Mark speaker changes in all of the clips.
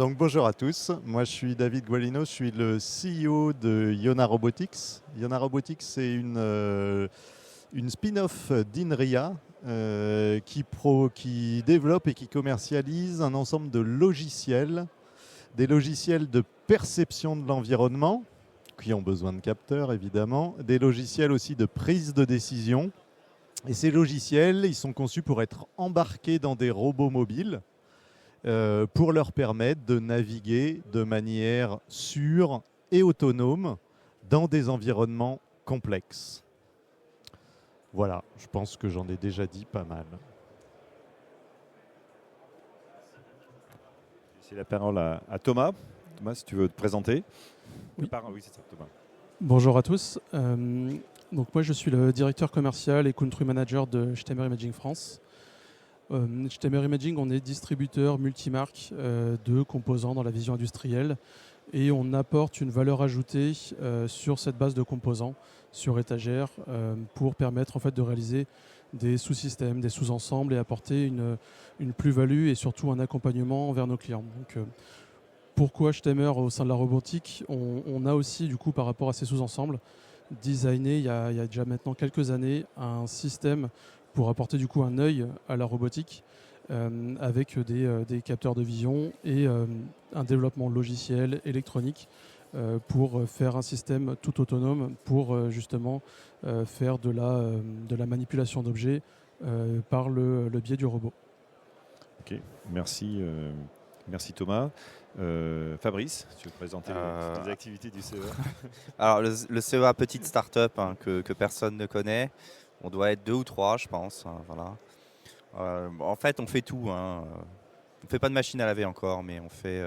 Speaker 1: Donc bonjour à tous, moi je suis David Gualino, je suis le CEO de Iona Robotics. Iona Robotics c'est une spin-off d'INRIA qui développe et qui commercialise un ensemble de logiciels, des logiciels de perception de l'environnement, qui ont besoin de capteurs évidemment, des logiciels aussi de prise de décision. Et ces logiciels, ils sont conçus pour être embarqués dans des robots mobiles pour leur permettre de naviguer de manière sûre et autonome dans des environnements complexes. Voilà, je pense que j'en ai déjà dit pas mal.
Speaker 2: C'est la parole à Thomas. Thomas, si tu veux te présenter.
Speaker 3: Oui.
Speaker 2: Oui, c'est ça, Thomas.
Speaker 3: Bonjour à tous. Donc moi je suis le directeur commercial et country manager de Stemmer Imaging France. Stemmer Imaging, on est distributeur multimarque de composants dans la vision industrielle et on apporte une valeur ajoutée sur cette base de composants sur étagère pour permettre en fait de réaliser des sous-systèmes, des sous-ensembles et apporter une plus-value et surtout un accompagnement vers nos clients. Donc, pourquoi Stemmer au sein de la robotique, on a aussi du coup par rapport à ces sous-ensembles designé il y a déjà maintenant quelques années un système pour apporter du coup un œil à la robotique avec des capteurs de vision et un développement logiciel électronique pour faire un système tout autonome pour justement faire de la manipulation d'objets par le biais du robot.
Speaker 2: Ok, merci, merci Thomas. Fabrice, tu veux présenter les activités du CEA?
Speaker 4: Alors le CEA, petite start-up que personne ne connaît. On doit être 2 ou 3, je pense. Voilà. En fait, on fait tout. On ne fait pas de machine à laver encore, mais on fait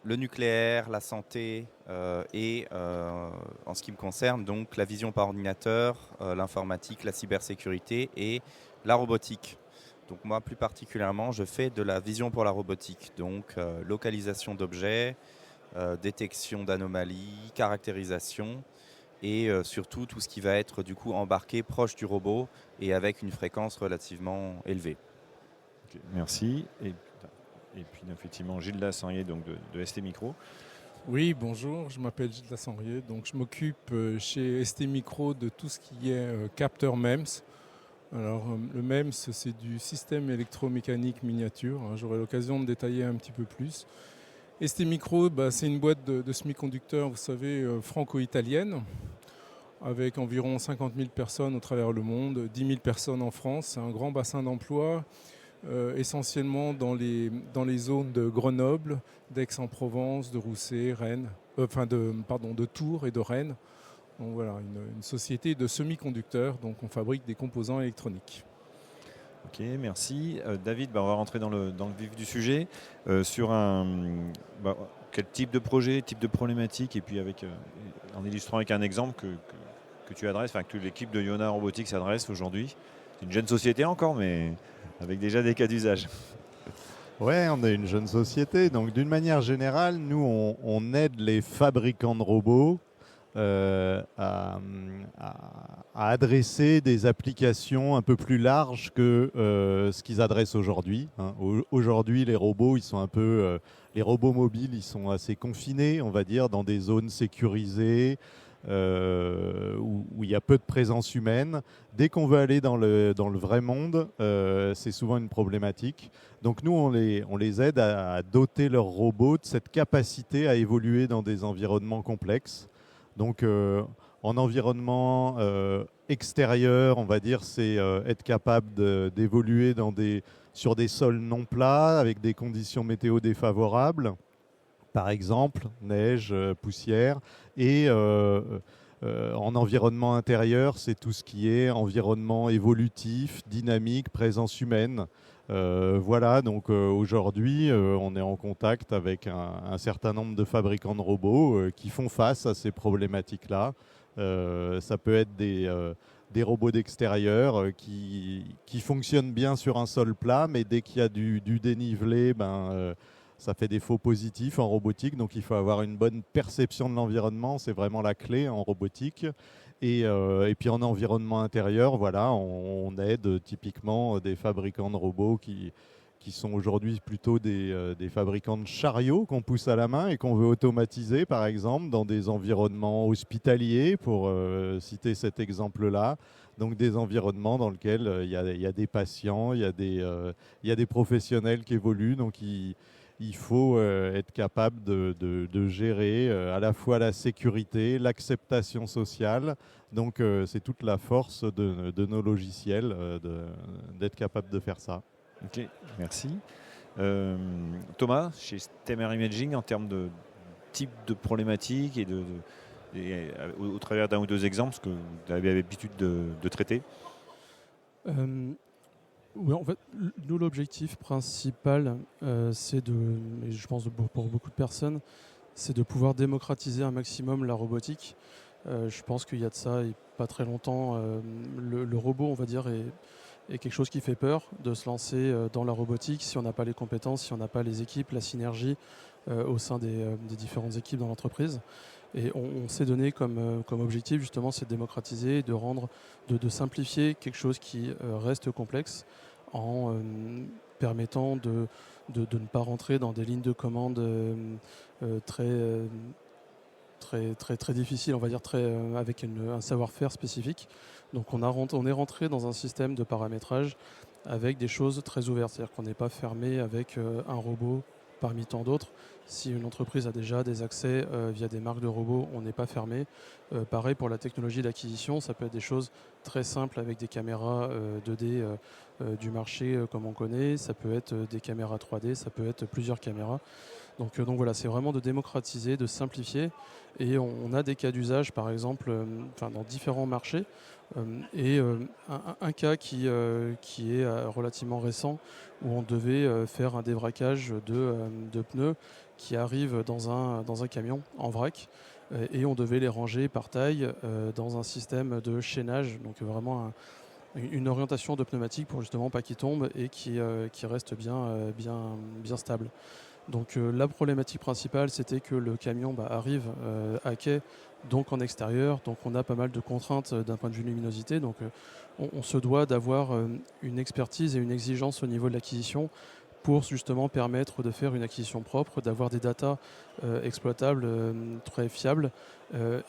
Speaker 4: le nucléaire, la santé et, en ce qui me concerne, donc la vision par ordinateur, l'informatique, la cybersécurité et la robotique. Donc moi, plus particulièrement, je fais de la vision pour la robotique. Donc localisation d'objets, détection d'anomalies, caractérisation. Et surtout tout ce qui va être du coup embarqué proche du robot et avec une fréquence relativement élevée.
Speaker 2: Okay, merci. Et puis effectivement Gilles Lassangrier donc de ST Micro.
Speaker 5: Oui, bonjour, je m'appelle Gilles Lassangrier, donc je m'occupe chez ST Micro de tout ce qui est capteur MEMS. Alors le MEMS c'est du système électromécanique miniature, j'aurai l'occasion de détailler un petit peu plus. ST Micro, c'est une boîte de semi-conducteurs, vous savez, franco-italienne, avec environ 50 000 personnes au travers le monde, 10 000 personnes en France. C'est un grand bassin d'emploi, essentiellement dans les zones de Grenoble, d'Aix-en-Provence, de Rousset, Rennes, de Tours et de Rennes. Donc voilà, une société de semi-conducteurs, donc on fabrique des composants électroniques.
Speaker 2: Ok, merci. David, on va rentrer dans le vif du sujet. Sur quel type de projet, type de problématique, et puis en illustrant avec un exemple que tu adresses, que l'équipe de Iona Robotics adresse aujourd'hui. C'est une jeune société encore, mais avec déjà des cas d'usage.
Speaker 1: Ouais, on est une jeune société, donc d'une manière générale, nous on aide les fabricants de robots à adresser des applications un peu plus larges que ce qu'ils adressent aujourd'hui. Aujourd'hui, les robots, ils sont les robots mobiles, ils sont assez confinés, on va dire, dans des zones sécurisées où il y a peu de présence humaine. Dès qu'on veut aller dans le vrai monde, c'est souvent une problématique. Donc nous, on les aide à doter leurs robots de cette capacité à évoluer dans des environnements complexes. Donc en environnement extérieur, on va dire, c'est être capable d'évoluer sur des sols non plats avec des conditions météo défavorables, par exemple neige, poussière. Et en environnement intérieur, c'est tout ce qui est environnement évolutif, dynamique, présence humaine. Voilà, donc aujourd'hui, on est en contact avec un certain nombre de fabricants de robots qui font face à ces problématiques-là. Ça peut être des robots d'extérieur qui fonctionnent bien sur un sol plat, mais dès qu'il y a du dénivelé, ça fait des faux positifs en robotique. Donc il faut avoir une bonne perception de l'environnement, c'est vraiment la clé en robotique. Et puis en environnement intérieur, voilà, on aide typiquement des fabricants de robots qui sont aujourd'hui plutôt des fabricants de chariots qu'on pousse à la main et qu'on veut automatiser, par exemple, dans des environnements hospitaliers, pour citer cet exemple-là. Donc des environnements dans lesquels il y a des patients, il y a des professionnels qui évoluent. Donc il faut être capable de gérer à la fois la sécurité, l'acceptation sociale. Donc c'est toute la force de nos logiciels d'être capable de faire ça.
Speaker 2: Ok, merci. Thomas, chez STEMR Imaging, en termes de type de problématique et au travers d'un ou deux exemples, ce que vous avez l'habitude de traiter.
Speaker 3: Oui, en fait, nous, l'objectif principal, c'est et je pense pour beaucoup de personnes, c'est de pouvoir démocratiser un maximum la robotique. Je pense qu'il y a de ça et pas très longtemps, le robot, on va dire, est quelque chose qui fait peur de se lancer dans la robotique si on n'a pas les compétences, si on n'a pas les équipes, la synergie au sein des différentes équipes dans l'entreprise. Et on s'est donné comme objectif justement, c'est de démocratiser, de simplifier quelque chose qui reste complexe en permettant de ne pas rentrer dans des lignes de commande très difficiles, on va dire avec un savoir-faire spécifique. Donc on est rentré dans un système de paramétrage avec des choses très ouvertes, c'est-à-dire qu'on n'est pas fermé avec un robot parmi tant d'autres. Si une entreprise a déjà des accès via des marques de robots, on n'est pas fermé. Pareil pour la technologie d'acquisition, ça peut être des choses très simples avec des caméras 2D du marché comme on connaît, ça peut être des caméras 3D, ça peut être plusieurs caméras. Donc voilà, c'est vraiment de démocratiser, de simplifier. Et on a des cas d'usage, par exemple, dans différents marchés. Un cas qui est relativement récent, où on devait faire un dévraquage de pneus qui arrivent dans un camion en vrac, et on devait les ranger par taille dans un système de chaînage, donc vraiment une orientation de pneumatique pour justement pas qu'ils tombent et qui restent bien stables. Donc la problématique principale, c'était que le camion arrive à quai, donc en extérieur, donc on a pas mal de contraintes d'un point de vue luminosité, donc on se doit d'avoir une expertise et une exigence au niveau de l'acquisition pour justement permettre de faire une acquisition propre, d'avoir des datas exploitables très fiables,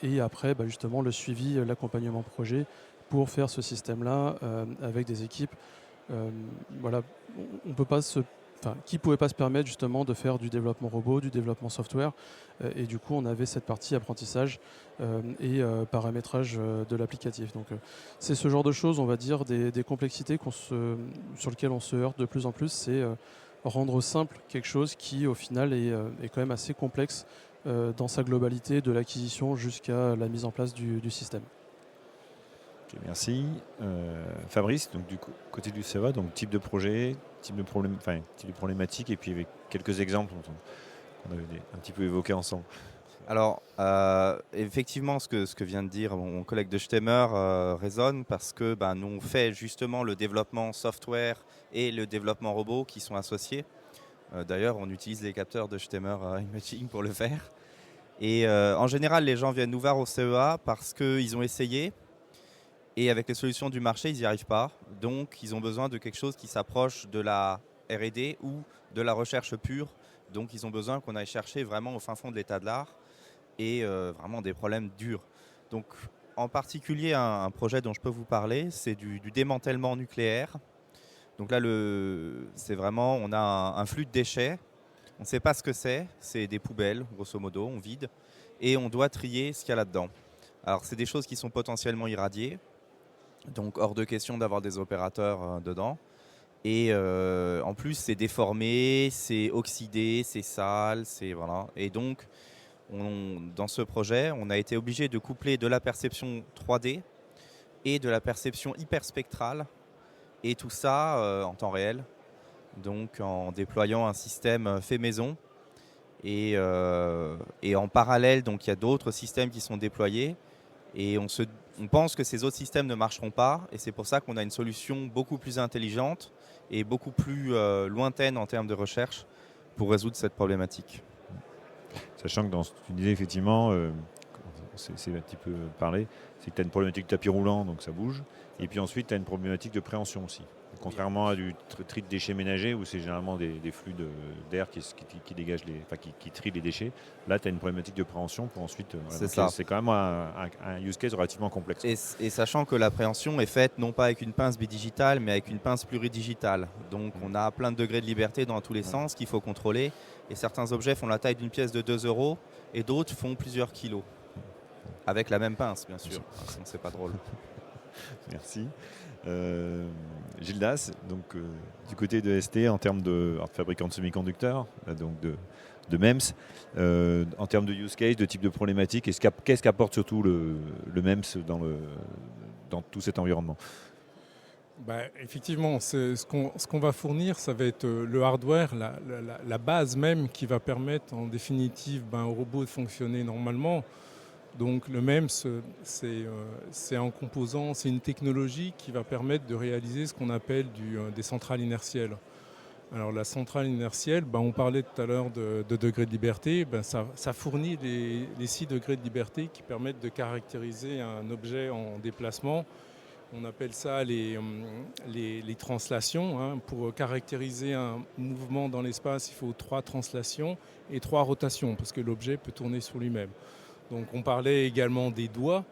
Speaker 3: et après justement le suivi, l'accompagnement projet pour faire ce système-là avec des équipes. Voilà, on peut pas qui ne pouvait pas se permettre justement de faire du développement robot, du développement software, et du coup on avait cette partie apprentissage et paramétrage de l'applicatif. Donc c'est ce genre de choses, on va dire, des complexités sur lesquelles on se heurte de plus en plus, c'est rendre simple quelque chose qui au final est quand même assez complexe dans sa globalité, de l'acquisition jusqu'à la mise en place du système.
Speaker 2: Okay, merci. Fabrice, donc du côté du CEA, donc type de projet, type de problématique, et puis avec quelques exemples qu'on avait un petit peu évoqués ensemble.
Speaker 4: Alors, effectivement, ce que vient de dire mon collègue de STEMR résonne, parce que nous, on fait justement le développement software et le développement robot qui sont associés. D'ailleurs, on utilise les capteurs de STEMR Imaging pour le faire. Et en général, les gens viennent nous voir au CEA parce qu'ils ont essayé, et avec les solutions du marché, ils n'y arrivent pas. Donc, ils ont besoin de quelque chose qui s'approche de la R&D ou de la recherche pure. Donc, ils ont besoin qu'on aille chercher vraiment au fin fond de l'état de l'art et vraiment des problèmes durs. Donc, en particulier, un projet dont je peux vous parler, c'est du démantèlement nucléaire. Donc là, c'est vraiment, on a un flux de déchets. On ne sait pas ce que c'est des poubelles, grosso modo, on vide. Et on doit trier ce qu'il y a là-dedans. Alors, c'est des choses qui sont potentiellement irradiées. Donc, hors de question d'avoir des opérateurs dedans. Et en plus, c'est déformé, c'est oxydé, c'est sale, voilà. Et donc, dans ce projet, on a été obligé de coupler de la perception 3D et de la perception hyperspectrale, et tout ça en temps réel, donc en déployant un système fait maison. Et en parallèle, donc il y a d'autres systèmes qui sont déployés, et on pense que ces autres systèmes ne marcheront pas, et c'est pour ça qu'on a une solution beaucoup plus intelligente et beaucoup plus lointaine en termes de recherche pour résoudre cette problématique.
Speaker 2: Sachant que dans ce que tu disais, effectivement, c'est un petit peu parlé, c'est que tu as une problématique de tapis roulant, donc ça bouge, et puis ensuite tu as une problématique de préhension aussi. Contrairement à du tri de déchets ménagers où c'est généralement des flux d'air qui dégagent qui trient les déchets. Là, tu as une problématique de préhension pour ensuite. C'est quand même un use case relativement complexe.
Speaker 4: Et sachant que l'appréhension est faite non pas avec une pince bidigitale, mais avec une pince pluridigitale. Donc on a plein de degrés de liberté dans tous les sens qu'il faut contrôler. Et certains objets font la taille d'une pièce de 2 € et d'autres font plusieurs kilos. Avec la même pince, bien sûr. Sinon, c'est pas drôle.
Speaker 2: Merci. Gildas, donc du côté de ST en termes de fabricant de semi-conducteurs, donc de MEMS, en termes de use case, de type de problématique, qu'est-ce qu'apporte surtout le MEMS dans tout cet environnement?
Speaker 5: Effectivement, ce qu'on va fournir, ça va être le hardware, la base même qui va permettre en définitive au robot de fonctionner normalement. Donc le MEMS, c'est un composant, c'est une technologie qui va permettre de réaliser ce qu'on appelle des centrales inertielles. Alors la centrale inertielle, on parlait tout à l'heure de degrés de liberté, ça fournit les 6 degrés de liberté qui permettent de caractériser un objet en déplacement. On appelle ça les translations. Hein. Pour caractériser un mouvement dans l'espace, il faut 3 translations et 3 rotations parce que l'objet peut tourner sur lui-même. Donc on parlait également des doigts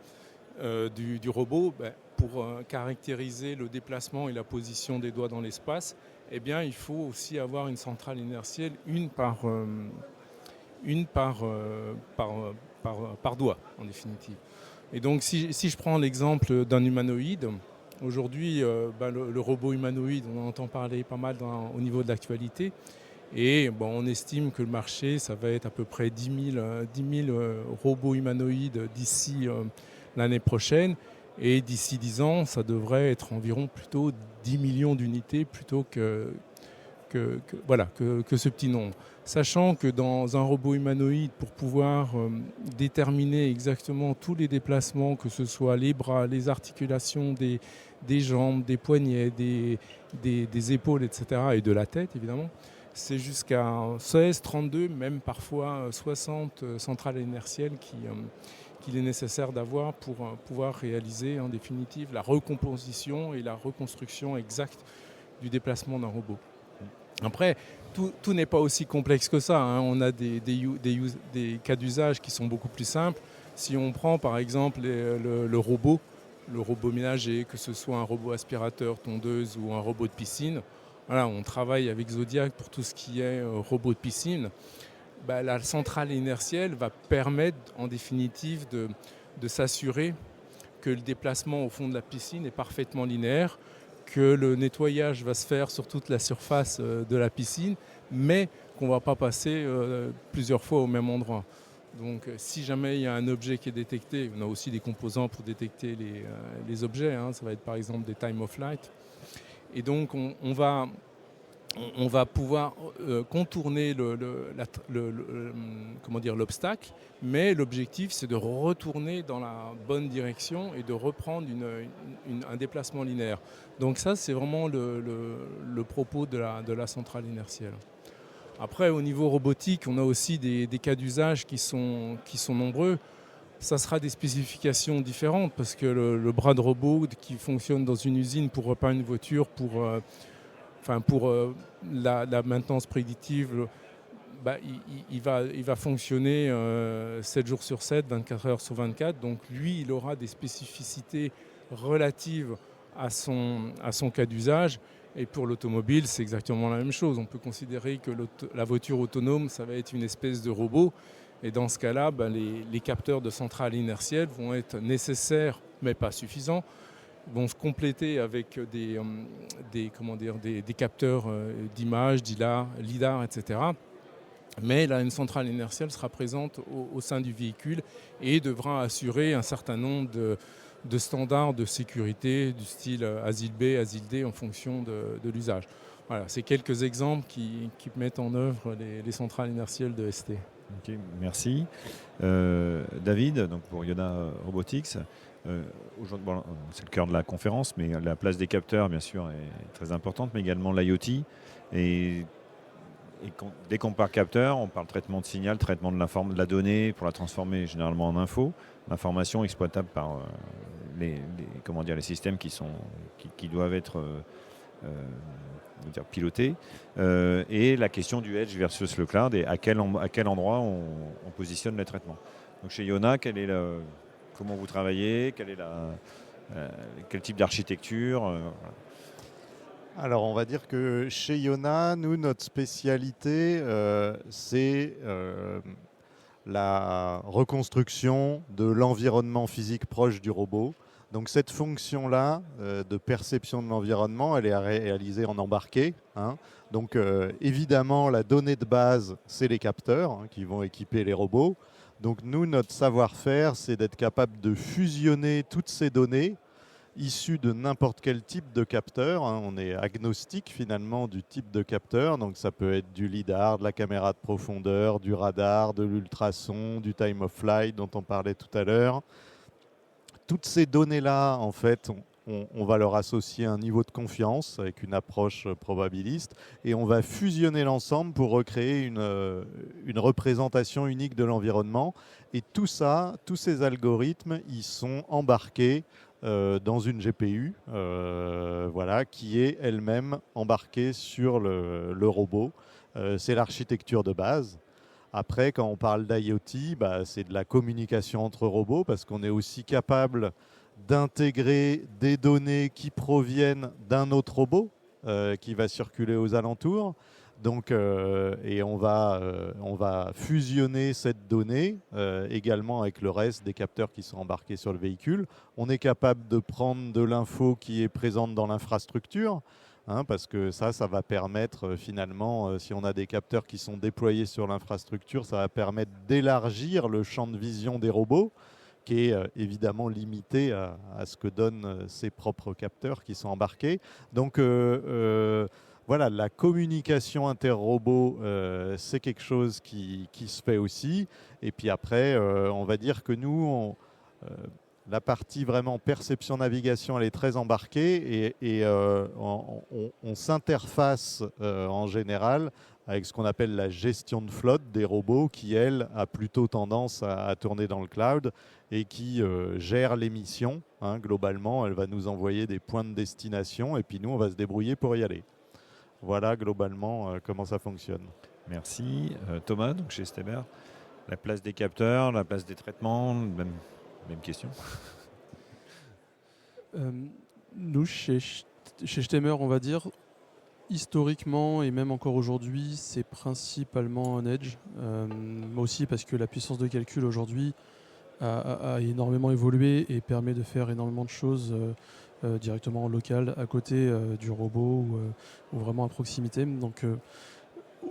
Speaker 5: du robot. Pour caractériser le déplacement et la position des doigts dans l'espace, il faut aussi avoir une centrale inertielle, une par doigt en définitive. Et donc si je prends l'exemple d'un humanoïde, aujourd'hui le robot humanoïde, on en entend parler pas mal au niveau de l'actualité. Et on estime que le marché, ça va être à peu près 10 000 robots humanoïdes d'ici l'année prochaine. Et d'ici 10 ans, ça devrait être environ plutôt 10 millions d'unités plutôt que ce petit nombre. Sachant que dans un robot humanoïde, pour pouvoir déterminer exactement tous les déplacements, que ce soit les bras, les articulations des jambes, des poignets, des épaules, etc., et de la tête évidemment, c'est jusqu'à 16, 32, même parfois 60 centrales inertielles qu'il est nécessaire d'avoir pour pouvoir réaliser en définitive la recomposition et la reconstruction exacte du déplacement d'un robot. Après, tout n'est pas aussi complexe que ça. Hein. On a des cas d'usage qui sont beaucoup plus simples. Si on prend par exemple le robot ménager, que ce soit un robot aspirateur, tondeuse ou un robot de piscine, voilà, on travaille avec Zodiac pour tout ce qui est robot de piscine. La centrale inertielle va permettre en définitive de s'assurer que le déplacement au fond de la piscine est parfaitement linéaire, que le nettoyage va se faire sur toute la surface de la piscine, mais qu'on ne va pas passer plusieurs fois au même endroit. Donc si jamais il y a un objet qui est détecté, on a aussi des composants pour détecter les objets, hein, ça va être par exemple des time of flight. Et donc on va pouvoir contourner l'obstacle, mais l'objectif c'est de retourner dans la bonne direction et de reprendre un déplacement linéaire. Donc ça c'est vraiment le propos de la centrale inertielle. Après au niveau robotique, on a aussi des cas d'usage qui sont nombreux. Ça sera des spécifications différentes parce que le bras de robot qui fonctionne dans une usine pour réparer une voiture, pour la maintenance prédictive, il va fonctionner 7 jours sur 7, 24 heures sur 24. Donc lui, il aura des spécificités relatives à son cas d'usage. Et pour l'automobile, c'est exactement la même chose. On peut considérer que la voiture autonome, ça va être une espèce de robot. Et dans ce cas-là, les capteurs de centrale inertielle vont être nécessaires, mais pas suffisants, vont se compléter avec des capteurs d'image, lidar, etc. Mais là, une centrale inertielle sera présente au sein du véhicule et devra assurer un certain nombre de standards de sécurité du style ASIL B, ASIL D en fonction de l'usage. Voilà, c'est quelques exemples qui mettent en œuvre les centrales inertielles de ST.
Speaker 2: Ok, merci. David, donc pour Yoda Robotics, aujourd'hui, c'est le cœur de la conférence, mais la place des capteurs, bien sûr, est très importante, mais également l'IoT. Et dès qu'on parle capteur, on parle traitement de signal, traitement de la donnée pour la transformer généralement en info, l'information exploitable par les systèmes qui doivent être on va dire piloter, et la question du edge versus le cloud et à quel endroit on positionne les traitements. Donc chez Iona, comment vous travaillez, quel type d'architecture voilà.
Speaker 1: Alors, on va dire que chez Iona, nous, notre spécialité, c'est la reconstruction de l'environnement physique proche du robot. Donc, cette fonction-là de perception de l'environnement, elle est réalisée en embarqué. Donc, évidemment, la donnée de base, c'est les capteurs qui vont équiper les robots. Donc, nous, notre savoir-faire, c'est d'être capable de fusionner toutes ces données issus de n'importe quel type de capteur. On est agnostique finalement du type de capteur, donc ça peut être du lidar, de la caméra de profondeur, du radar, de l'ultrason, du time of flight dont on parlait tout à l'heure. Toutes ces données-là, en fait, on va leur associer un niveau de confiance avec une approche probabiliste et on va fusionner l'ensemble pour recréer une représentation unique de l'environnement. Et tout ça, tous ces algorithmes, ils sont embarqués dans une GPU qui est elle-même embarquée sur le robot. C'est l'architecture de base. Après, quand on parle d'IoT, c'est de la communication entre robots parce qu'on est aussi capable d'intégrer des données qui proviennent d'un autre robot qui va circuler aux alentours. Donc, et on va fusionner cette donnée également avec le reste des capteurs qui sont embarqués sur le véhicule. On est capable de prendre de l'info qui est présente dans l'infrastructure, parce que ça va permettre finalement, si on a des capteurs qui sont déployés sur l'infrastructure, ça va permettre d'élargir le champ de vision des robots, qui est évidemment limité à ce que donnent ces propres capteurs qui sont embarqués. Donc, voilà, la communication inter-robots, c'est quelque chose qui se fait aussi. Et puis après, on va dire que nous, la partie vraiment perception-navigation, elle est très embarquée et on s'interface en général avec ce qu'on appelle la gestion de flotte des robots qui, elle, a plutôt tendance à tourner dans le cloud et qui gère les missions. Globalement, elle va nous envoyer des points de destination et puis nous, on va se débrouiller pour y aller. Voilà globalement comment ça fonctionne.
Speaker 2: Merci. Thomas, donc chez Stemer, la place des capteurs, la place des traitements, même question.
Speaker 3: Nous, chez Stemer, on va dire, historiquement et même encore aujourd'hui, c'est principalement un edge. Moi aussi parce que la puissance de calcul aujourd'hui a énormément évolué et permet de faire énormément de choses directement en local, à côté du robot ou vraiment à proximité. Donc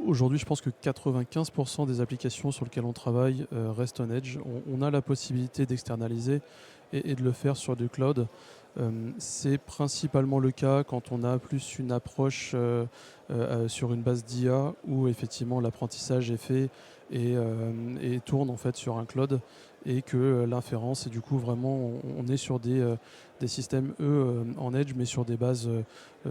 Speaker 3: aujourd'hui, je pense que 95% des applications sur lesquelles on travaille restent en edge. On a la possibilité d'externaliser et de le faire sur du cloud. C'est principalement le cas quand on a plus une approche sur une base d'IA où effectivement l'apprentissage est fait et tourne en fait sur un cloud et que l'inférence et du coup vraiment on est sur des systèmes en edge mais sur des bases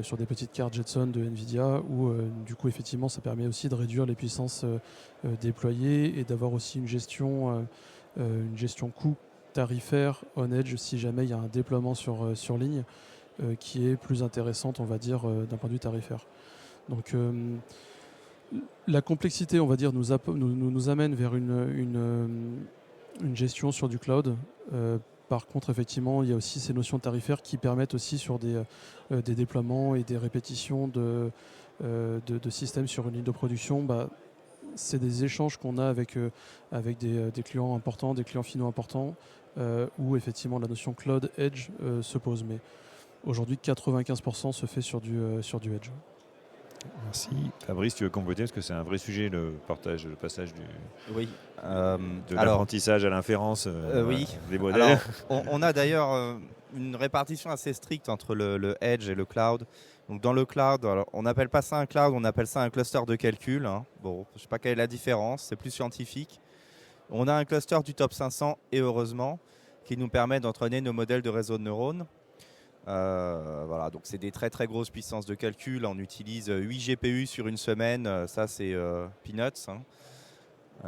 Speaker 3: sur des petites cartes Jetson de Nvidia où du coup effectivement ça permet aussi de réduire les puissances déployées et d'avoir aussi une gestion coût tarifaire on edge si jamais il y a un déploiement sur ligne qui est plus intéressante on va dire d'un point de vue tarifaire. Donc la complexité on va dire nous amène vers une gestion sur du cloud. Par contre, effectivement, il y a aussi ces notions tarifaires qui permettent aussi sur des déploiements et des répétitions de systèmes sur une ligne de production. C'est des échanges qu'on a avec des clients importants, des clients finaux importants, où effectivement la notion cloud edge se pose. Mais aujourd'hui, 95% se fait sur du edge.
Speaker 2: Merci. Fabrice, tu veux compléter parce que c'est un vrai sujet, le passage de l'apprentissage à l'inférence
Speaker 4: oui.
Speaker 2: des modèles.
Speaker 4: Alors, on a d'ailleurs une répartition assez stricte entre le edge et le cloud. Donc dans le cloud, alors, on n'appelle pas ça un cloud, on appelle ça un cluster de calcul. Bon, je ne sais pas quelle est la différence, c'est plus scientifique. On a un cluster du top 500 et heureusement qui nous permet d'entraîner nos modèles de réseau de neurones. Voilà, donc c'est des très très grosses puissances de calcul. On utilise 8 GPU sur une semaine, ça c'est peanuts.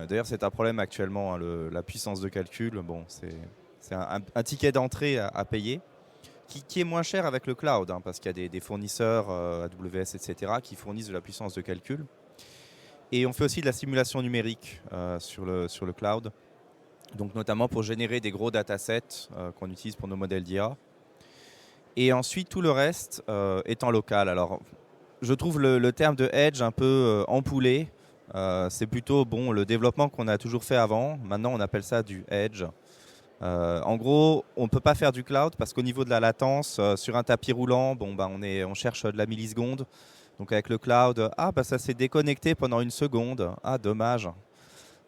Speaker 4: D'ailleurs c'est un problème actuellement, la puissance de calcul. Bon, c'est un ticket d'entrée à payer qui est moins cher avec le cloud, hein, parce qu'il y a des fournisseurs AWS, etc., qui fournissent de la puissance de calcul. Et on fait aussi de la simulation numérique sur le cloud, donc notamment pour générer des gros datasets qu'on utilise pour nos modèles d'IA. Et ensuite, tout le reste est en local. Alors, je trouve le terme de edge un peu ampoulé. C'est plutôt le développement qu'on a toujours fait avant. Maintenant, on appelle ça du edge. En gros, on ne peut pas faire du cloud parce qu'au niveau de la latence, sur un tapis roulant, on cherche de la milliseconde. Donc avec le cloud, ça s'est déconnecté pendant une seconde. Ah, dommage.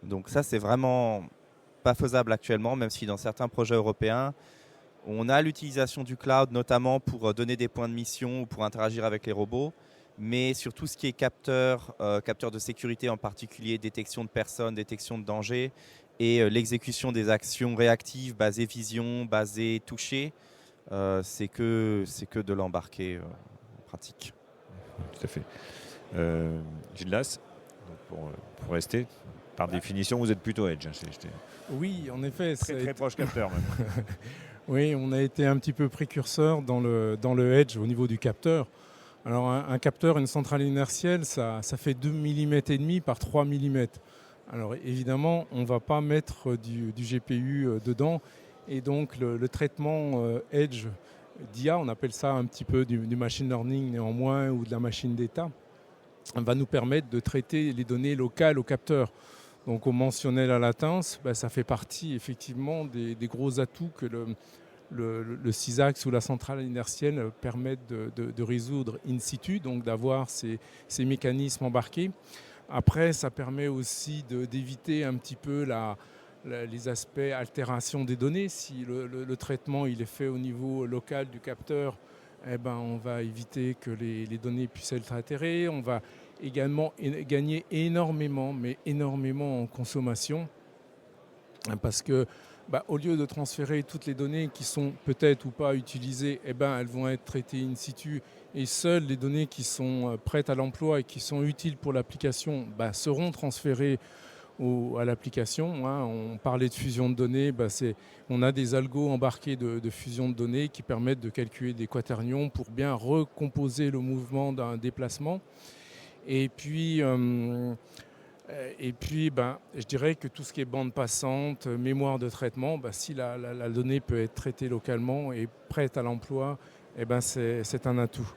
Speaker 4: Donc ça, c'est vraiment pas faisable actuellement, même si dans certains projets européens, on a l'utilisation du cloud, notamment pour donner des points de mission ou pour interagir avec les robots. Mais sur tout ce qui est capteur de sécurité en particulier, détection de personnes, détection de danger et l'exécution des actions réactives basées vision, basées toucher, c'est que de l'embarquer en pratique.
Speaker 2: Tout à fait. Gildas, pour rester, par définition, vous êtes plutôt edge.
Speaker 5: Oui, en effet.
Speaker 2: Très proche capteur même.
Speaker 5: Oui, on a été un petit peu précurseur dans le edge au niveau du capteur. Alors un capteur, une centrale inertielle, ça fait 2,5 mm par 3 mm. Alors évidemment, on ne va pas mettre du GPU dedans. Et donc le traitement edge d'IA, on appelle ça un petit peu du machine learning néanmoins ou de la machine d'état, va nous permettre de traiter les données locales au capteur. Donc on mentionnait la latence, ça fait partie effectivement des gros atouts que le CISAX ou la centrale inertielle permettent de résoudre in situ, donc d'avoir ces mécanismes embarqués. Après, ça permet aussi d'éviter un petit peu les aspects altération des données. Si le traitement il est fait au niveau local du capteur, on va éviter que les données puissent être altérées. On va également gagner énormément, mais énormément en consommation, parce que au lieu de transférer toutes les données qui sont peut-être ou pas utilisées, elles vont être traitées in situ, et seules les données qui sont prêtes à l'emploi et qui sont utiles pour l'application seront transférées à l'application. On parlait de fusion de données, on a des algos embarqués de fusion de données qui permettent de calculer des quaternions pour bien recomposer le mouvement d'un déplacement. Et puis, je dirais que tout ce qui est bande passante, mémoire de traitement, si la donnée peut être traitée localement et prête à l'emploi, c'est un atout.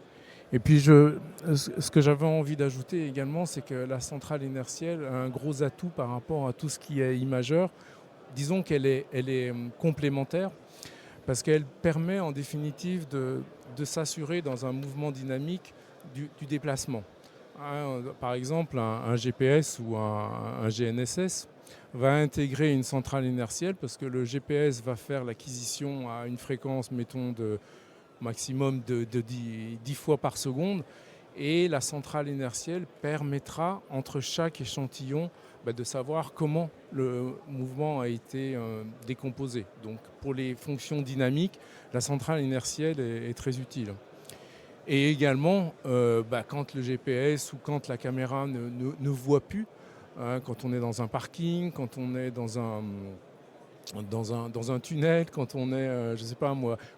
Speaker 5: Et puis, ce que j'avais envie d'ajouter également, c'est que la centrale inertielle a un gros atout par rapport à tout ce qui est imageur. Disons qu'elle est complémentaire parce qu'elle permet en définitive de s'assurer dans un mouvement dynamique du déplacement. Par exemple, un GPS ou un GNSS va intégrer une centrale inertielle parce que le GPS va faire l'acquisition à une fréquence, mettons, de maximum de 10 fois par seconde, et la centrale inertielle permettra, entre chaque échantillon, de savoir comment le mouvement a été décomposé. Donc, pour les fonctions dynamiques, la centrale inertielle est très utile. Et également, quand le GPS ou quand la caméra ne voit plus, quand on est dans un parking, quand on est dans un tunnel, quand on est,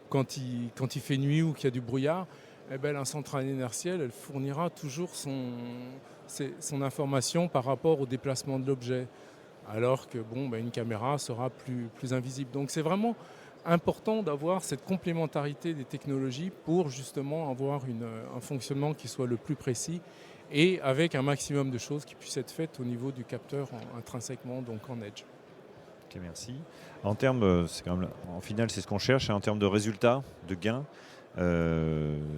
Speaker 5: quand il fait nuit ou qu'il y a du brouillard, la centrale inertielle, elle fournira toujours son information par rapport au déplacement de l'objet, alors que une caméra sera plus invisible. Donc c'est vraiment important d'avoir cette complémentarité des technologies pour justement avoir un fonctionnement qui soit le plus précis et avec un maximum de choses qui puissent être faites au niveau du capteur intrinsèquement, donc en edge.
Speaker 2: Ok, merci. En termes, en final, c'est ce qu'on cherche, en termes de résultats, de gains.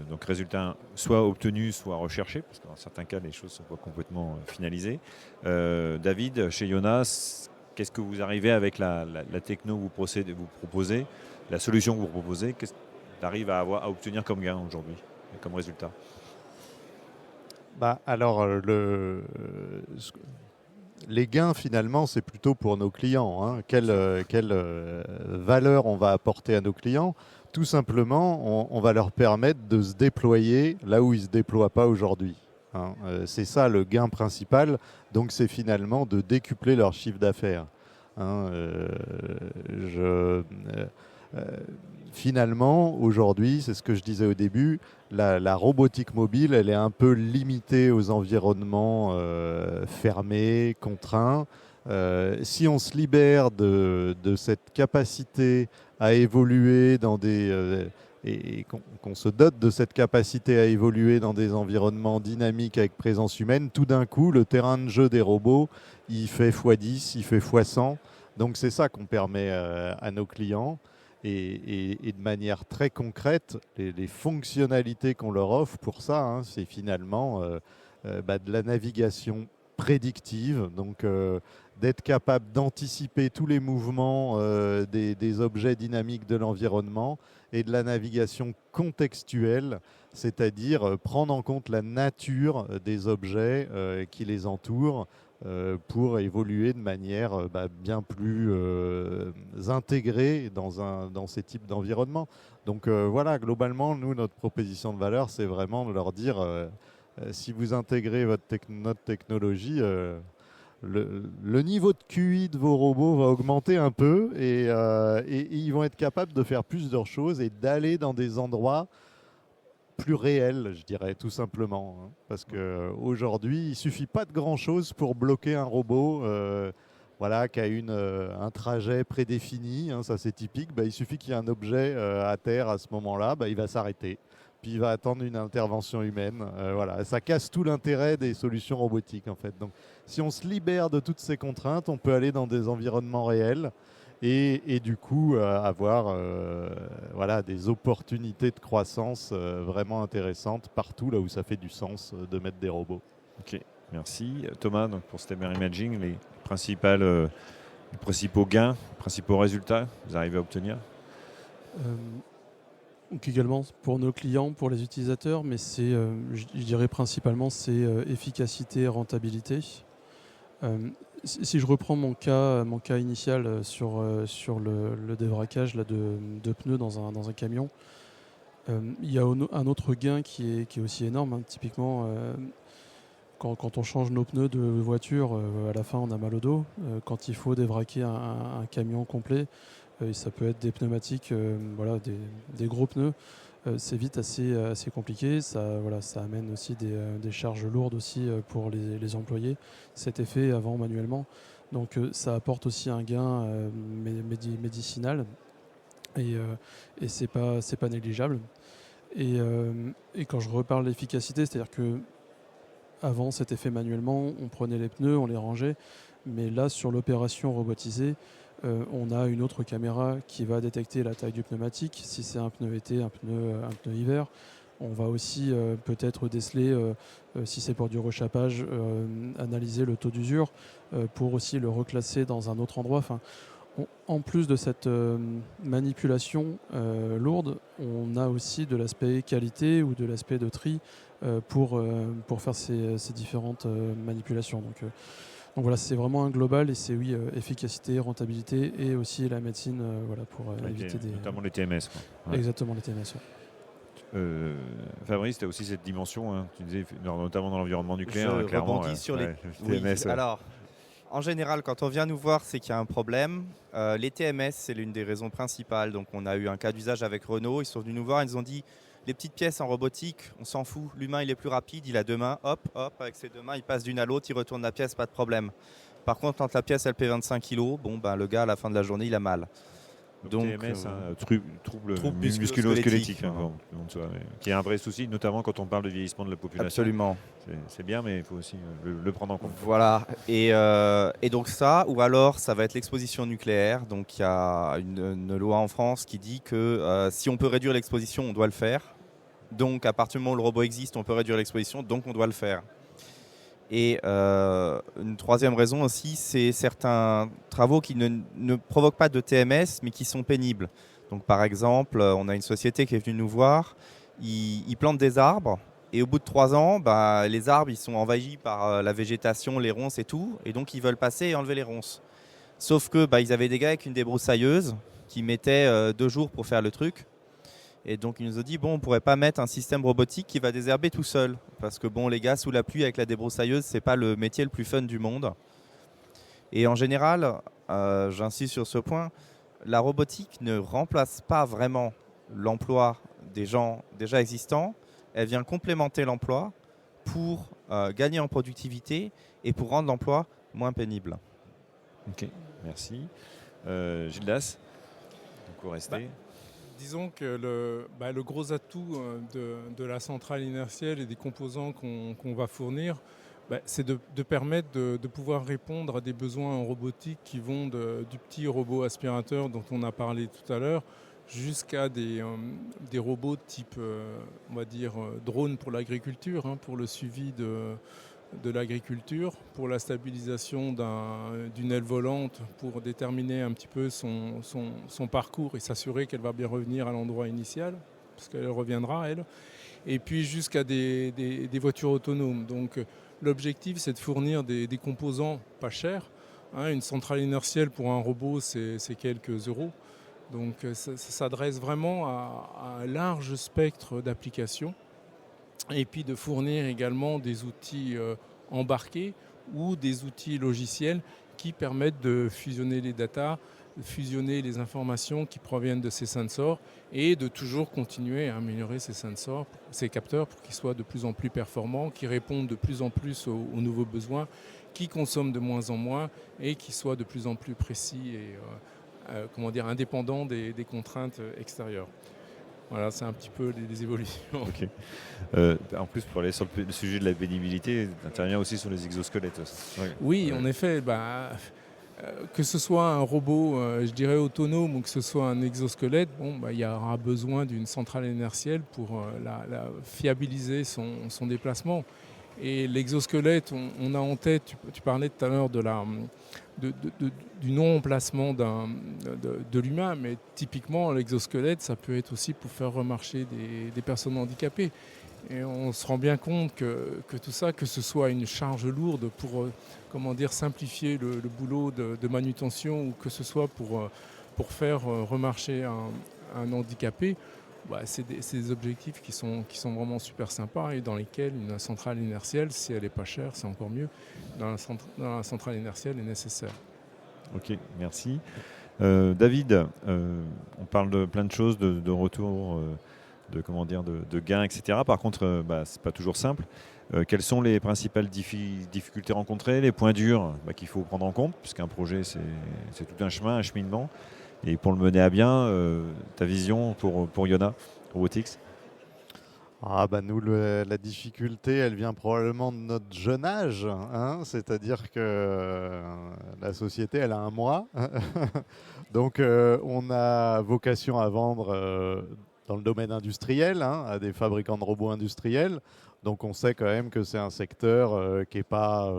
Speaker 2: Donc résultats soit obtenus, soit recherchés, parce que dans certains cas, les choses ne sont pas complètement finalisées. David, chez Jonas, qu'est-ce que vous arrivez avec la techno que vous proposez, la solution que vous proposez, qu'est-ce que vous arrivez à obtenir comme gain aujourd'hui, comme résultat?
Speaker 1: Alors, les gains, finalement, c'est plutôt pour nos clients. Quelle valeur on va apporter à nos clients? Tout simplement, on va leur permettre de se déployer là où ils ne se déploient pas aujourd'hui. C'est ça le gain principal. Donc, c'est finalement de décupler leur chiffre d'affaires. finalement, aujourd'hui, c'est ce que je disais au début, la robotique mobile, elle est un peu limitée aux environnements fermés, contraints. Si on se libère de cette capacité à évoluer dans et qu'on se dote de cette capacité à évoluer dans des environnements dynamiques avec présence humaine, tout d'un coup, le terrain de jeu des robots, il fait x10, il fait x100. Donc c'est ça qu'on permet à nos clients. Et de manière très concrète, les fonctionnalités qu'on leur offre pour ça, hein, c'est finalement de la navigation prédictive, donc d'être capable d'anticiper tous les mouvements des objets dynamiques de l'environnement, et de la navigation contextuelle, c'est-à-dire prendre en compte la nature des objets qui les entourent pour évoluer de manière bien plus intégrée dans ces types d'environnements. Donc voilà, globalement, nous, notre proposition de valeur, c'est vraiment de leur dire si vous intégrez notre technologie, le niveau de QI de vos robots va augmenter un peu et ils vont être capables de faire plus de choses et d'aller dans des endroits plus réels, je dirais, tout simplement. Hein. Parce qu'aujourd'hui, il ne suffit pas de grand-chose pour bloquer un robot qui a un trajet prédéfini, hein, ça c'est typique. Il suffit qu'il y ait un objet à terre à ce moment-là, il va s'arrêter. Puis il va attendre une intervention humaine. Ça casse tout l'intérêt des solutions robotiques, en fait. Donc, si on se libère de toutes ces contraintes, on peut aller dans des environnements réels et du coup avoir des opportunités de croissance vraiment intéressantes partout là où ça fait du sens de mettre des robots.
Speaker 2: Ok, merci. Thomas, donc pour STEMer Imaging, les principaux gains, les principaux résultats que vous arrivez à obtenir
Speaker 3: Donc également pour nos clients, pour les utilisateurs, mais c'est, je dirais principalement, c'est efficacité et rentabilité. Si je reprends mon cas initial sur le dévraquage là, de pneus dans un camion, il y a un autre gain qui est aussi énorme. Hein. Typiquement, quand on change nos pneus de voiture, à la fin on a mal au dos. Quand il faut dévraquer un camion complet, ça peut être des pneumatiques, des gros pneus. C'est vite assez compliqué. Ça amène aussi des charges lourdes aussi pour les employés. C'était fait avant manuellement. Donc ça apporte aussi un gain médicinal et c'est pas négligeable. Et quand je reparle d'efficacité, c'est-à-dire que avant c'était fait manuellement, on prenait les pneus, on les rangeait, mais là sur l'opération robotisée, on a une autre caméra qui va détecter la taille du pneumatique, si c'est un pneu été, un pneu hiver. On va aussi peut-être déceler, si c'est pour du rechappage, analyser le taux d'usure pour aussi le reclasser dans un autre endroit. Enfin, en plus de cette manipulation lourde, on a aussi de l'aspect qualité ou de l'aspect de tri pour faire ces différentes manipulations. Donc voilà, c'est vraiment un global et c'est efficacité, rentabilité et aussi la médecine pour éviter
Speaker 2: notamment les TMS. Quoi. Ouais.
Speaker 3: Exactement, les TMS. Ouais.
Speaker 2: Fabrice, tu as aussi cette dimension, hein, tu disais, notamment dans l'environnement nucléaire.
Speaker 4: Je
Speaker 2: clairement,
Speaker 4: rebondis sur les
Speaker 2: TMS.
Speaker 4: Oui, alors, en général, quand on vient nous voir, c'est qu'il y a un problème. Les TMS, c'est l'une des raisons principales. Donc, on a eu un cas d'usage avec Renault. Ils sont venus nous voir, ils nous ont dit les petites pièces en robotique, on s'en fout. L'humain, il est plus rapide, il a deux mains. Hop, avec ses deux mains, il passe d'une à l'autre, il retourne la pièce, pas de problème. Par contre, quand la pièce, elle pèse 25 kg, le gars, à la fin de la journée, il a mal.
Speaker 2: Donc TMS, trouble musculo-squelettique, qui est un vrai souci, notamment quand on parle de vieillissement de la population.
Speaker 4: Absolument.
Speaker 2: C'est bien, mais il faut aussi le prendre en compte.
Speaker 4: Voilà. Et donc ça, ou alors ça va être l'exposition nucléaire. Donc il y a une loi en France qui dit que si on peut réduire l'exposition, on doit le faire. Donc à partir du moment où le robot existe, on peut réduire l'exposition, donc on doit le faire. Et une troisième raison aussi, c'est certains travaux qui ne provoquent pas de TMS, mais qui sont pénibles. Donc par exemple, on a une société qui est venue nous voir, ils plantent des arbres, et au bout de 3 ans, les arbres ils sont envahis par la végétation, les ronces et tout, et donc ils veulent passer et enlever les ronces. Sauf que ils avaient des gars avec une débroussailleuse qui mettaient 2 jours pour faire le truc. Et donc, il nous a dit, on ne pourrait pas mettre un système robotique qui va désherber tout seul. Parce que, les gars, sous la pluie, avec la débroussailleuse, ce n'est pas le métier le plus fun du monde. Et en général, j'insiste sur ce point, la robotique ne remplace pas vraiment l'emploi des gens déjà existants. Elle vient complémenter l'emploi pour gagner en productivité et pour rendre l'emploi moins pénible.
Speaker 2: Ok, merci. Gildas, donc vous restez.
Speaker 5: Disons que le gros atout de la centrale inertielle et des composants qu'on va fournir, c'est de permettre de pouvoir répondre à des besoins en robotique qui vont du petit robot aspirateur dont on a parlé tout à l'heure jusqu'à des robots de type, on va dire, drone pour l'agriculture, pour le suivi de l'agriculture, pour la stabilisation d'une aile volante, pour déterminer un petit peu son parcours et s'assurer qu'elle va bien revenir à l'endroit initial, parce qu'elle reviendra, elle. Et puis jusqu'à des voitures autonomes. Donc l'objectif, c'est de fournir des composants pas chers. Une centrale inertielle pour un robot, c'est quelques euros. Donc ça s'adresse vraiment à un large spectre d'applications. Et puis de fournir également des outils embarqués ou des outils logiciels qui permettent de fusionner les datas, de fusionner les informations qui proviennent de ces sensors et de toujours continuer à améliorer ces sensors, ces capteurs pour qu'ils soient de plus en plus performants, qui répondent de plus en plus aux nouveaux besoins, qui consomment de moins en moins et qui soient de plus en plus précis et indépendants des contraintes extérieures. Voilà, c'est un petit peu les évolutions.
Speaker 2: Okay. En plus, pour aller sur le sujet de la pénibilité, intervient aussi sur les exosquelettes. Ouais.
Speaker 5: Oui, en effet, que ce soit un robot, je dirais autonome, ou que ce soit un exosquelette, il y aura besoin d'une centrale inertielle pour la fiabiliser son déplacement. Et l'exosquelette, on a en tête, tu parlais tout à l'heure du non-remplacement de l'humain, mais typiquement l'exosquelette, ça peut être aussi pour faire remarcher des personnes handicapées. Et on se rend bien compte que tout ça, que ce soit une charge lourde pour simplifier le boulot de manutention ou que ce soit pour faire remarcher un handicapé, c'est des objectifs qui sont vraiment super sympas et dans lesquels une centrale inertielle, si elle n'est pas chère, c'est encore mieux, dans la centrale inertielle est nécessaire.
Speaker 2: Ok, merci. David, on parle de plein de choses, de retour, de gains, etc. Par contre, c'est pas toujours simple. Quelles sont les principales difficultés rencontrées, les points durs qu'il faut prendre en compte, puisqu'un projet, c'est tout un chemin, un cheminement. Et pour le mener à bien, ta vision pour Iona Robotics?
Speaker 1: Nous, la difficulté, elle vient probablement de notre jeune âge. C'est-à-dire que la société, elle a un mois. Donc, on a vocation à vendre dans le domaine industriel, à des fabricants de robots industriels. Donc, on sait quand même que c'est un secteur qui n'est pas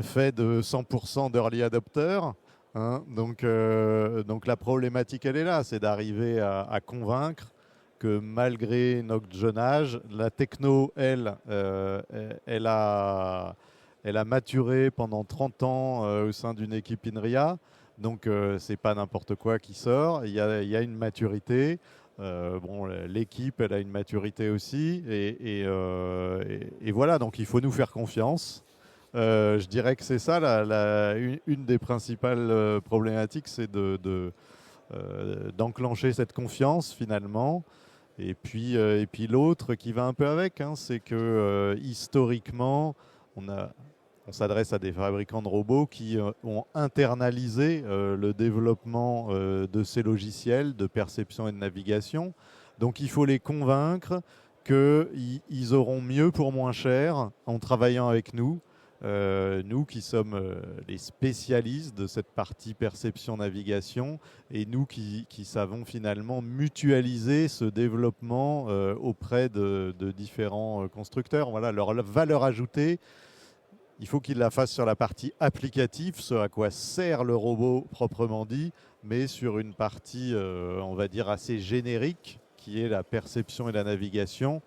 Speaker 1: fait de 100% d'early adopters. Donc la problématique, elle est là, c'est d'arriver à convaincre que malgré notre jeune âge, la techno, elle a maturé pendant 30 ans au sein d'une équipe INRIA. Donc c'est pas n'importe quoi qui sort, il y a une maturité. L'équipe, elle a une maturité aussi. Et voilà, donc il faut nous faire confiance. Je dirais que c'est ça, une des principales problématiques, c'est d'enclencher cette confiance finalement. Et puis l'autre qui va un peu avec, c'est que historiquement, on s'adresse à des fabricants de robots qui ont internalisé le développement de ces logiciels de perception et de navigation. Donc il faut les convaincre qu'ils auront mieux pour moins cher en travaillant avec nous. Nous qui sommes les spécialistes de cette partie perception-navigation et nous qui savons finalement mutualiser ce développement auprès de différents constructeurs. Voilà, leur valeur ajoutée, il faut qu'ils la fassent sur la partie applicative, ce à quoi sert le robot proprement dit, mais sur une partie, on va dire, assez générique, qui est la perception et la navigation.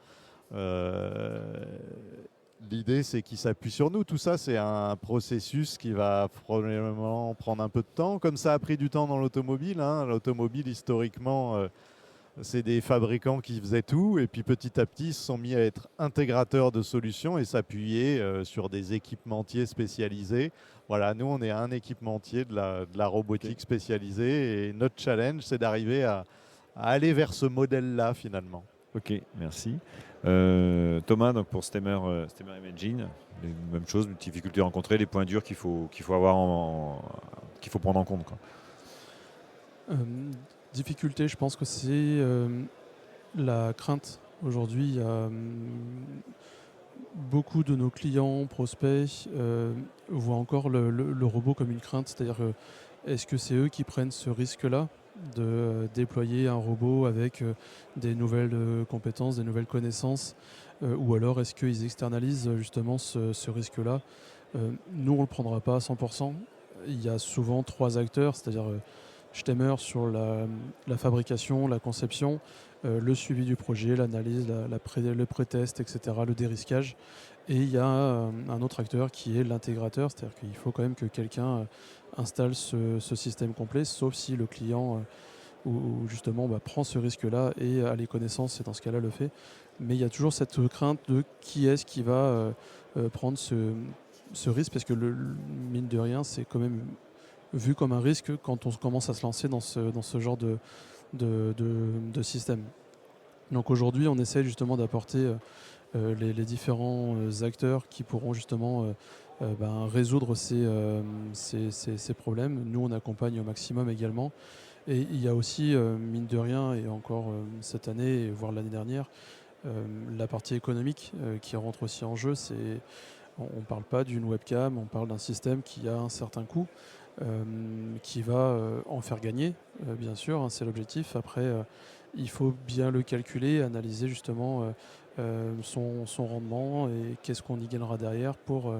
Speaker 1: L'idée, c'est qu'il s'appuie sur nous. Tout ça, c'est un processus qui va probablement prendre un peu de temps, comme ça a pris du temps dans l'automobile. L'automobile, historiquement, c'est des fabricants qui faisaient tout, et puis petit à petit, ils se sont mis à être intégrateurs de solutions et s'appuyer sur des équipementiers spécialisés. Voilà, nous, on est un équipementier de la robotique spécialisée, et notre challenge, c'est d'arriver à aller vers ce modèle-là, finalement.
Speaker 2: Ok, merci. Thomas, donc pour Stemmer Imaging, les mêmes choses, les difficultés rencontrées, les points durs qu'il faut avoir qu'il faut prendre en compte, quoi.
Speaker 3: Difficulté, je pense que c'est la crainte. Aujourd'hui, il y a beaucoup de nos clients, prospects, voient encore le robot comme une crainte. C'est-à-dire, est-ce que c'est eux qui prennent ce risque-là de déployer un robot avec des nouvelles compétences, des nouvelles connaissances, ou alors est-ce qu'ils externalisent justement ce risque-là? Nous, on ne le prendra pas à 100%. Il y a souvent 3 acteurs, c'est-à-dire Stemmer sur la fabrication, la conception, le suivi du projet, l'analyse, le pré-test, etc., le dérisquage. Et il y a un autre acteur qui est l'intégrateur, c'est-à-dire qu'il faut quand même que quelqu'un installe ce système complet, sauf si le client ou justement prend ce risque-là et a les connaissances et dans ce cas-là le fait. Mais il y a toujours cette crainte de qui est-ce qui va prendre ce risque, parce que mine de rien, c'est quand même vu comme un risque quand on commence à se lancer dans ce genre de système. Donc aujourd'hui, on essaie justement d'apporter les différents acteurs qui pourront justement résoudre ces problèmes. Nous, on accompagne au maximum également. Et il y a aussi, mine de rien, et encore cette année, et voire l'année dernière, la partie économique qui rentre aussi en jeu. On ne parle pas d'une webcam, on parle d'un système qui a un certain coût, qui va en faire gagner, bien sûr, hein, c'est l'objectif. Après, il faut bien le calculer, analyser justement son rendement et qu'est-ce qu'on y gagnera derrière pour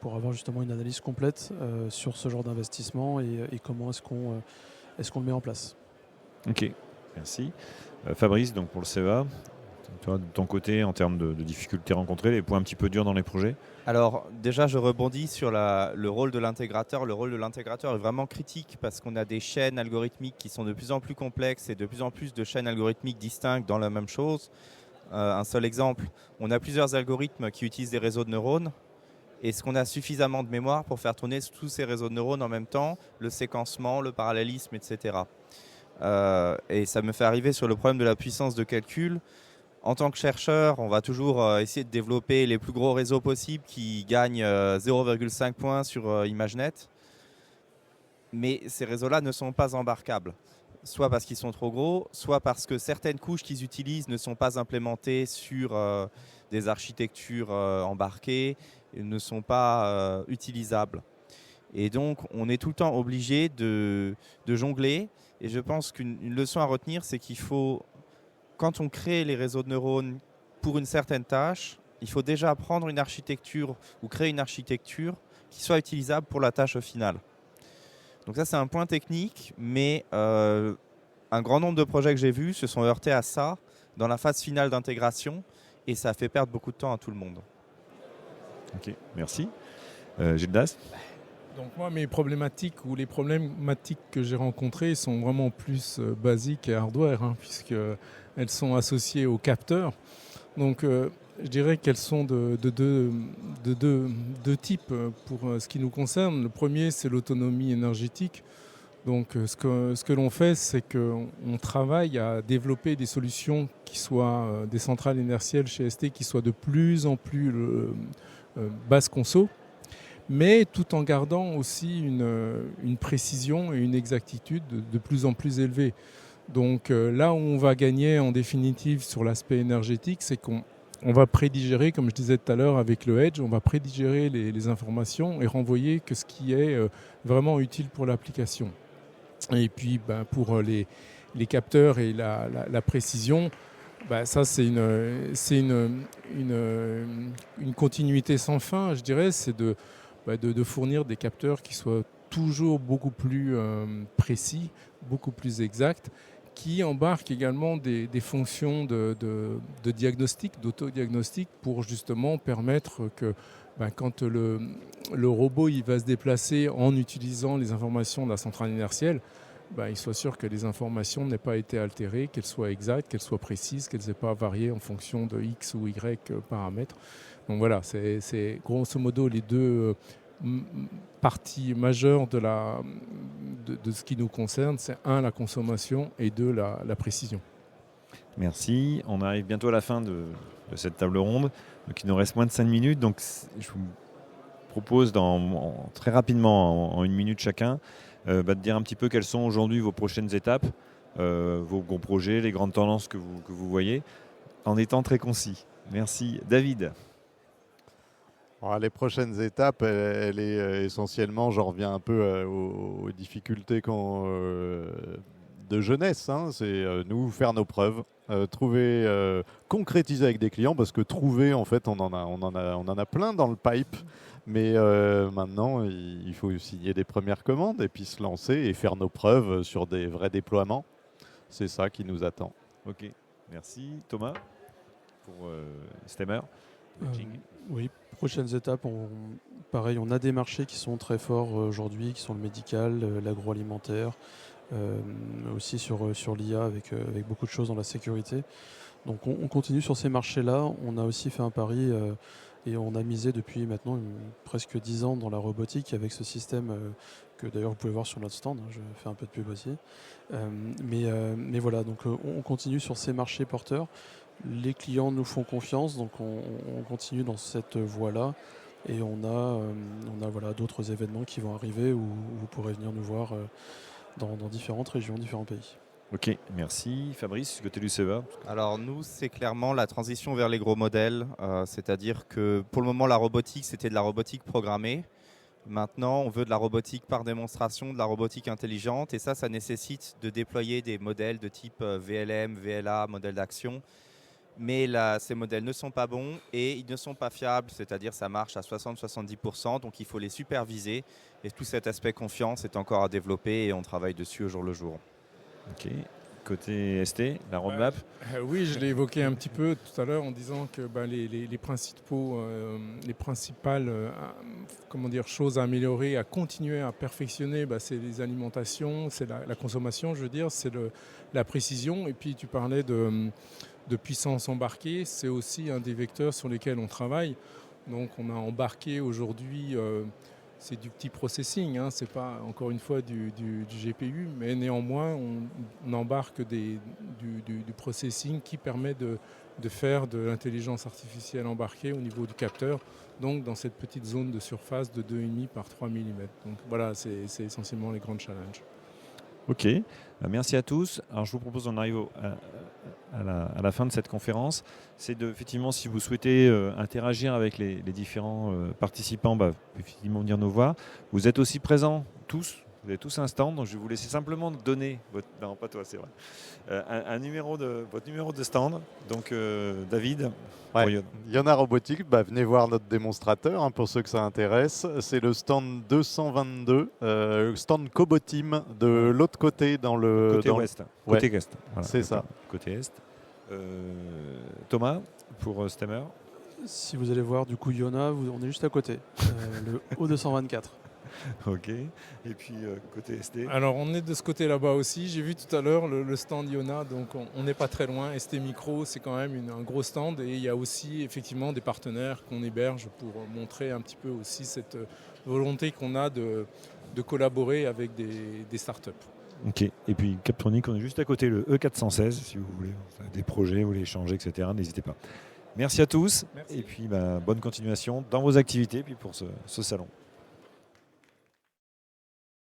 Speaker 3: avoir justement une analyse complète sur ce genre d'investissement et comment est-ce qu'on le met en place.
Speaker 2: Ok, merci. Fabrice, donc pour le CEA, toi, de ton côté, en termes de difficultés rencontrées, les points un petit peu durs dans les projets?
Speaker 4: Alors déjà, je rebondis sur le rôle de l'intégrateur. Le rôle de l'intégrateur est vraiment critique parce qu'on a des chaînes algorithmiques qui sont de plus en plus complexes et de plus en plus de chaînes algorithmiques distinctes dans la même chose. Un seul exemple, on a plusieurs algorithmes qui utilisent des réseaux de neurones. Est-ce qu'on a suffisamment de mémoire pour faire tourner tous ces réseaux de neurones en même temps, le séquencement, le parallélisme, etc. Et ça me fait arriver sur le problème de la puissance de calcul. En tant que chercheur, on va toujours essayer de développer les plus gros réseaux possibles qui gagnent 0,5 points sur ImageNet. Mais ces réseaux-là ne sont pas embarquables. Soit parce qu'ils sont trop gros, soit parce que certaines couches qu'ils utilisent ne sont pas implémentées sur des architectures embarquées, et ne sont pas utilisables. Et donc, on est tout le temps obligé de jongler. Et je pense qu'une leçon à retenir, c'est qu'il faut, quand on crée les réseaux de neurones pour une certaine tâche, il faut déjà prendre une architecture ou créer une architecture qui soit utilisable pour la tâche finale. Donc ça, c'est un point technique, mais un grand nombre de projets que j'ai vus se sont heurtés à ça dans la phase finale d'intégration et ça a fait perdre beaucoup de temps à tout le monde.
Speaker 2: Ok, merci. Gildas?
Speaker 5: Donc moi, mes problématiques ou les problématiques que j'ai rencontrées sont vraiment plus basiques et hardware, puisqu'elles sont associées aux capteurs. Donc je dirais qu'elles sont de deux types pour ce qui nous concerne. Le premier, c'est l'autonomie énergétique. Donc ce que l'on fait, c'est qu'on travaille à développer des solutions qui soient des centrales inertielles chez ST qui soient de plus en plus basse conso, mais tout en gardant aussi une précision et une exactitude de plus en plus élevée. Donc là où on va gagner en définitive sur l'aspect énergétique, c'est qu'on va prédigérer, comme je disais tout à l'heure avec le Edge, on va prédigérer les informations et renvoyer que ce qui est vraiment utile pour l'application. Et puis pour les capteurs et la précision, ça c'est une continuité sans fin, je dirais, c'est de fournir des capteurs qui soient toujours beaucoup plus précis, beaucoup plus exacts, qui embarquent également des fonctions de diagnostic, d'autodiagnostic, pour justement permettre que quand le robot il va se déplacer en utilisant les informations de la centrale inertielle, il soit sûr que les informations n'aient pas été altérées, qu'elles soient exactes, qu'elles soient précises, qu'elles n'aient pas varié en fonction de X ou Y paramètres. Donc voilà, c'est grosso modo les deux parties majeures de ce qui nous concerne. C'est un, la consommation, et deux, la précision.
Speaker 2: Merci. On arrive bientôt à la fin de cette table ronde. Donc il nous reste moins de 5 minutes. Donc je vous propose très rapidement, en 1 minute chacun, de dire un petit peu quelles sont aujourd'hui vos prochaines étapes, vos gros projets, les grandes tendances que vous voyez, en étant très concis. Merci. David.
Speaker 1: Alors, les prochaines étapes, elle est essentiellement, j'en reviens un peu aux difficultés de jeunesse. Hein. C'est nous faire nos preuves, trouver, concrétiser avec des clients, parce que trouver, en fait, on en a plein dans le pipe. Mais maintenant, il faut signer des premières commandes et puis se lancer et faire nos preuves sur des vrais déploiements. C'est ça qui nous attend.
Speaker 2: Ok, merci. Thomas, pour Stemmer.
Speaker 3: Oui, prochaines étapes, pareil, on a des marchés qui sont très forts aujourd'hui, qui sont le médical, l'agroalimentaire, aussi sur l'IA avec beaucoup de choses dans la sécurité. Donc on continue sur ces marchés-là. On a aussi fait un pari et on a misé depuis maintenant presque 10 ans dans la robotique avec ce système que d'ailleurs vous pouvez voir sur notre stand. Je fais un peu de pub aussi. Mais voilà, donc on continue sur ces marchés porteurs. Les clients nous font confiance, donc on continue dans cette voie-là. Et on a voilà, d'autres événements qui vont arriver où vous pourrez venir nous voir dans différentes régions, différents pays.
Speaker 2: Ok, merci. Fabrice, côté du CEA.
Speaker 4: Alors nous, c'est clairement la transition vers les gros modèles. C'est-à-dire que pour le moment, la robotique, c'était de la robotique programmée. Maintenant, on veut de la robotique par démonstration, de la robotique intelligente. Et ça nécessite de déployer des modèles de type VLM, VLA, modèle d'action. Mais ces modèles ne sont pas bons et ils ne sont pas fiables, c'est-à-dire ça marche à 60-70%, donc il faut les superviser. Et tout cet aspect confiance est encore à développer et on travaille dessus au jour le jour.
Speaker 2: Ok. Côté ST, la roadmap.
Speaker 5: Oui, je l'ai évoqué un petit peu tout à l'heure en disant que les principales choses à améliorer, à continuer à perfectionner, c'est les alimentations, c'est la consommation, je veux dire, c'est la précision. Et puis tu parlais de puissance embarquée, c'est aussi un des vecteurs sur lesquels on travaille. Donc on a embarqué aujourd'hui, c'est du petit processing, hein, c'est pas encore une fois du GPU, mais néanmoins on embarque du processing qui permet de faire de l'intelligence artificielle embarquée au niveau du capteur, donc dans cette petite zone de surface de 2,5 par 3 mm. Donc voilà, c'est essentiellement les grands challenges.
Speaker 2: Ok, merci à tous. Alors je vous propose, on arrive à la fin de cette conférence, c'est effectivement, si vous souhaitez interagir avec les différents participants, effectivement venir nous voir. Vous êtes aussi présents tous, vous avez tous un stand, donc je vais vous laisser simplement donner non, pas toi, c'est vrai, votre numéro de stand. Donc David.
Speaker 1: Ouais. Iona Robotics, venez voir notre démonstrateur hein, pour ceux que ça intéresse. C'est le stand 222, stand Coboteam de l'autre côté dans le
Speaker 2: côté ouest.
Speaker 1: Ouais.
Speaker 2: Côté est. Voilà,
Speaker 1: c'est ça.
Speaker 2: Côté est. Thomas pour Stemmer.
Speaker 3: Si vous allez voir du coup Iona, on est juste à côté, le O224.
Speaker 2: Ok. Et puis côté ST.
Speaker 5: Alors on est de ce côté là-bas aussi. J'ai vu tout à l'heure le stand Iona, donc on n'est pas très loin. ST Micro, c'est quand même un gros stand et il y a aussi effectivement des partenaires qu'on héberge pour montrer un petit peu aussi cette volonté qu'on a de collaborer avec des startups.
Speaker 2: Ok. Et puis Captronic, on est juste à côté, le E416, si vous voulez des projets, vous voulez échanger, etc. N'hésitez pas. Merci à tous.
Speaker 5: Merci.
Speaker 2: Et puis bonne continuation dans vos activités et puis pour ce salon.